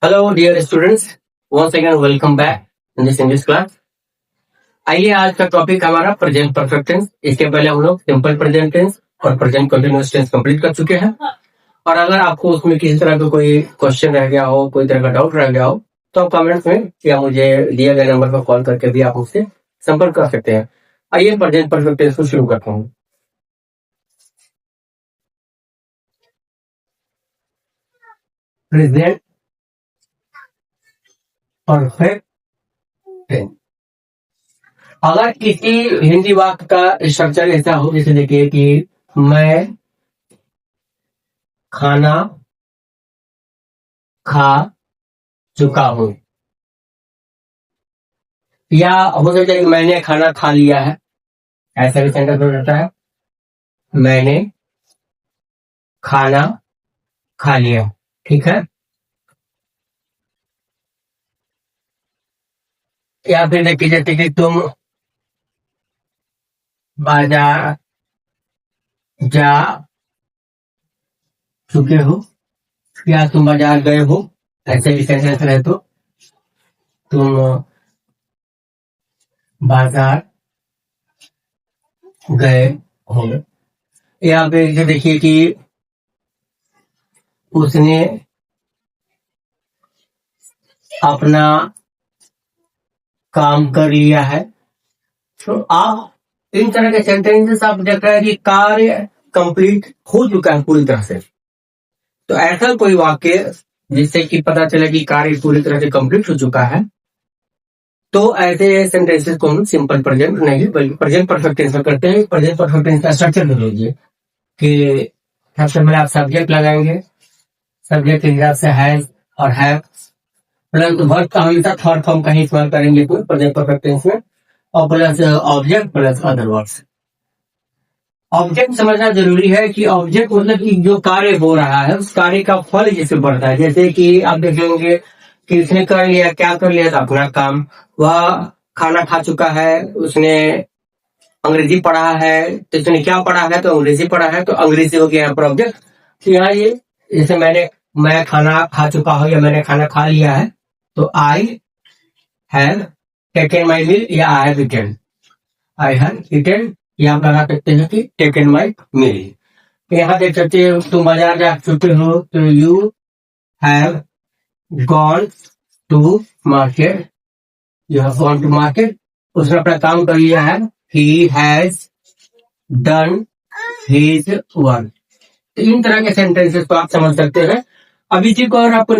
Hello dear students, once again welcome back in this English class. आइए, आज का topic हमारा प्रेजेंट परफेक्ट टेंस। इसके पहले हम लोग सिंपल प्रेजेंट टेंस और प्रेजेंट कंटीन्यूअस टेंस कंप्लीट कर चुके हैं। और अगर आपको उसमें किसी तरह का कोई क्वेश्चन रह गया हो, कोई तरह का डाउट रह गया हो, तो आप कमेंट्स में या मुझे दिए गए नंबर पर कॉल करके भी आप मुझसे संपर्क कर सकते हैं। आइए प्रेजेंट परफेक्ट टेंस को शुरू करता हूँ। Present perfect tense. अगर किसी हिंदी वाक्य का स्ट्रक्चर ऐसा हो, जैसे देखिए कि मैं खाना खा चुका हूं, या हो सकता है कि मैंने खाना खा लिया है, ऐसा भी सेंटेंस हो जाता है। मैंने खाना खा लिया, ठीक है। या फिर देखिए, जैसे कि तुम बाजार जा चुके हो, या तुम बाजार गए हो, ऐसे भी सेंटेंस रहे तो तुम बाजार गए हो। या फिर देखिए कि उसने अपना काम कर लिया है। तो आप इन तरह के सेंटेंसेस आप देख रहे हैं कि कार्य कंप्लीट हो चुका है पूरी तरह से। तो ऐसा कोई वाक्य जिससे कि पता चले कि कार्य पूरी तरह से कंप्लीट हो चुका है, तो ऐसे सेंटेंसेस को हम सिंपल प्रेजेंट नहीं बल्कि प्रेजेंट परफेक्ट टेंस में करते हैं। प्रेजेंट परफेक्ट टेंस का स्ट्रक्चर देख लीजिए कि सबसे पहले आप सब्जेक्ट लगाएंगे, सब्जेक्ट के हिसाब से हैज और हैव, प्लस वर्ब का हमेशा थर्ड फॉर्म का ही इस्तेमाल करेंगे प्रेजेंट परफेक्ट टेंस में, और plus object plus other words. Object समझना जरूरी है कि ऑब्जेक्ट मतलब कि जो कार्य हो रहा है उस कार्य का फल जिसे बढ़ता है। जैसे कि आप देखेंगे कि उसने कर लिया, क्या कर लिया, तो अपना काम। वह खाना खा चुका है, उसने अंग्रेजी पढ़ा है, तो उसने क्या पढ़ा है, तो अंग्रेजी पढ़ा है, तो अंग्रेजी हो गया यहाँ पर ऑब्जेक्ट। तो यहाँ ये जैसे मैं खाना खा चुका हूँ या मैंने खाना खा लिया है, तो I have taken my meal या I have eaten. I have eaten, या आप लगा सकते हैं कि टेकन माई मील। यहाँ देख सकते हो तुम बाजार जा चुके हो, तो you have gone to market. You have gone to market, उसने अपना काम कर लिया है। He has done his work. तो इन तरह के सेंटेंसेस को आप समझ सकते हैं। अब इसी को और आपको